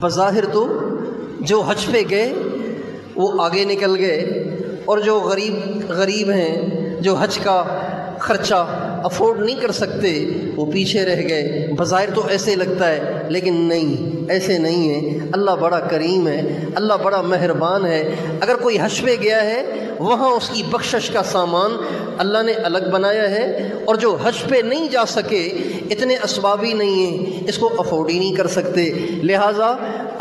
بظاہر تو جو حج پہ گئے وہ آگے نکل گئے، اور جو غریب ہیں، جو حج کا خرچہ افورڈ نہیں کر سکتے، وہ پیچھے رہ گئے۔ بظاہر تو ایسے لگتا ہے، لیکن نہیں، ایسے نہیں ہے۔ اللہ بڑا کریم ہے، اللہ بڑا مہربان ہے۔ اگر کوئی حج پہ گیا ہے، وہاں اس کی بخشش کا سامان اللہ نے الگ بنایا ہے، اور جو حج پہ نہیں جا سکے، اتنے اسباب ہی نہیں ہیں، اس کو افورڈ ہی نہیں کر سکتے، لہٰذا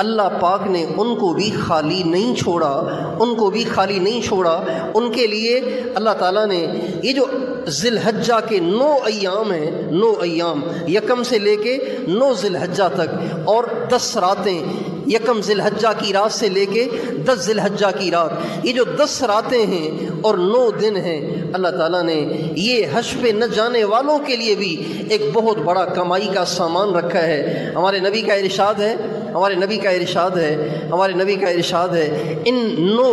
اللہ پاک نے ان کو بھی خالی نہیں چھوڑا، ان کو بھی خالی نہیں چھوڑا۔ ان کے لیے اللہ تعالیٰ نے یہ جو ذی الحجہ کے 9 ایام ہیں، 9 ایام، یکم سے لے کے 9 ذی الحجہ تک، اور 10 راتیں، یکم ذی الحجہ کی رات سے لے کے 10 ذی الحجہ کی رات، یہ جو 10 راتیں ہیں اور 9 دن ہیں، اللہ تعالیٰ نے یہ حج پہ نہ جانے والوں کے لیے بھی ایک بہت بڑا کمائی کا سامان رکھا ہے۔ ہمارے نبی کا ارشاد ہے، ہمارے نبی کا ارشاد ہے، ان 9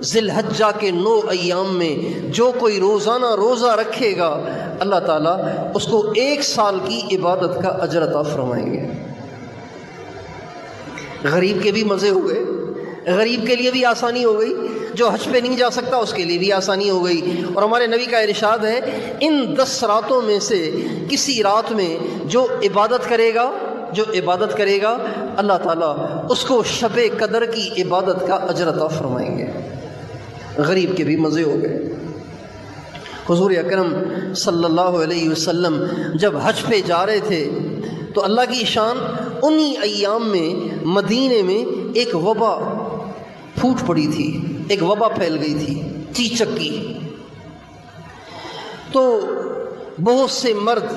ذی الحجہ کے 9 ایام میں جو کوئی روزانہ روزہ رکھے گا، اللہ تعالیٰ اس کو 1 سال کی عبادت کا اجر عطا فرمائیں گے۔ غریب کے بھی مزے ہو گئے، غریب کے لیے بھی آسانی ہو گئی، جو حج پہ نہیں جا سکتا اس کے لیے بھی آسانی ہو گئی۔ اور ہمارے نبی کا ارشاد ہے، ان 10 راتوں میں سے کسی رات میں جو عبادت کرے گا اللہ تعالیٰ اس کو شب قدر کی عبادت کا اجر عطا فرمائیں گے۔ غریب کے بھی مزے ہو گئے۔ حضور اکرم صلی اللہ علیہ وسلم جب حج پہ جا رہے تھے تو اللہ کی شان انہی ایام میں مدینے میں ایک وبا پھوٹ پڑی تھی، ایک وبا پھیل گئی تھی، چیچک کی۔ تو بہت سے مرد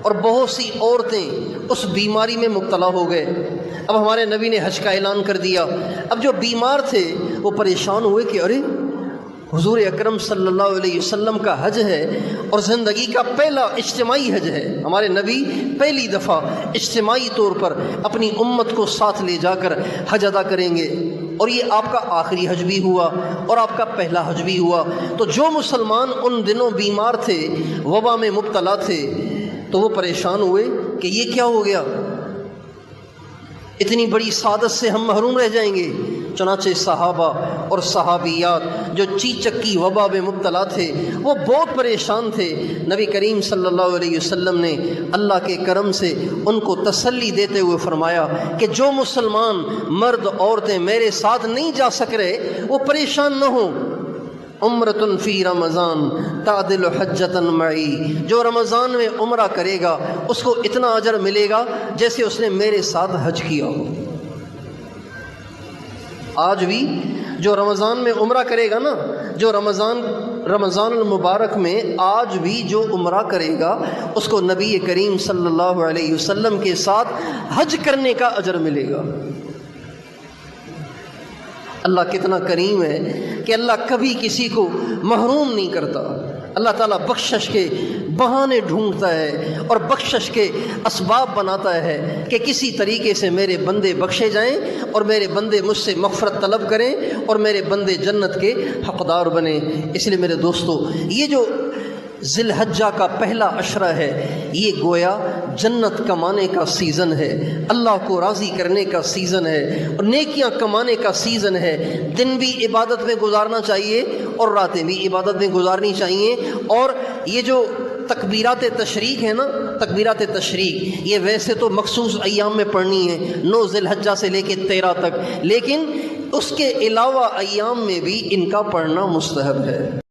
اور بہت سی عورتیں اس بیماری میں مبتلا ہو گئے۔ اب ہمارے نبی نے حج کا اعلان کر دیا۔ اب جو بیمار تھے وہ پریشان ہوئے کہ ارے حضور اکرم صلی اللہ علیہ وسلم کا حج ہے، اور زندگی کا پہلا اجتماعی حج ہے۔ ہمارے نبی پہلی دفعہ اجتماعی طور پر اپنی امت کو ساتھ لے جا کر حج ادا کریں گے، اور یہ آپ کا آخری حج بھی ہوا اور آپ کا پہلا حج بھی ہوا۔ تو جو مسلمان ان دنوں بیمار تھے، وبا میں مبتلا تھے، تو وہ پریشان ہوئے کہ یہ کیا ہو گیا، اتنی بڑی سعادت سے ہم محروم رہ جائیں گے۔ چنانچہ صحابہ اور صحابیات جو چیچک کی وبا میں مبتلا تھے وہ بہت پریشان تھے۔ نبی کریم صلی اللہ علیہ وسلم نے اللہ کے کرم سے ان کو تسلی دیتے ہوئے فرمایا کہ جو مسلمان مرد عورتیں میرے ساتھ نہیں جا سک رہے وہ پریشان نہ ہوں۔ عمرۃ فی رمضان تعدل حجۃ معی، جو رمضان میں عمرہ کرے گا اس کو اتنا اجر ملے گا جیسے اس نے میرے ساتھ حج کیا ہو۔ آج بھی جو رمضان میں عمرہ کرے گا نا، جو رمضان المبارک میں آج بھی جو عمرہ کرے گا اس کو نبی کریم صلی اللہ علیہ وسلم کے ساتھ حج کرنے کا اجر ملے گا۔ اللہ کتنا کریم ہے کہ اللہ کبھی کسی کو محروم نہیں کرتا۔ اللہ تعالیٰ بخشش کے بہانے ڈھونڈتا ہے اور بخشش کے اسباب بناتا ہے کہ کسی طریقے سے میرے بندے بخشے جائیں، اور میرے بندے مجھ سے مغفرت طلب کریں، اور میرے بندے جنت کے حقدار بنیں۔ اس لیے میرے دوستو، یہ جو ذی الحجہ کا پہلا عشرہ ہے، یہ گویا جنت کمانے کا سیزن ہے، اللہ کو راضی کرنے کا سیزن ہے، اور نیکیاں کمانے کا سیزن ہے۔ دن بھی عبادت میں گزارنا چاہیے اور راتیں بھی عبادت میں گزارنی چاہیے۔ اور یہ جو تکبیرات تشریق ہے نا، تکبیرات تشریق یہ ویسے تو مخصوص ایام میں پڑھنی ہے، 9 ذی الحجہ سے لے کے 13 تک، لیکن اس کے علاوہ ایام میں بھی ان کا پڑھنا مستحب ہے۔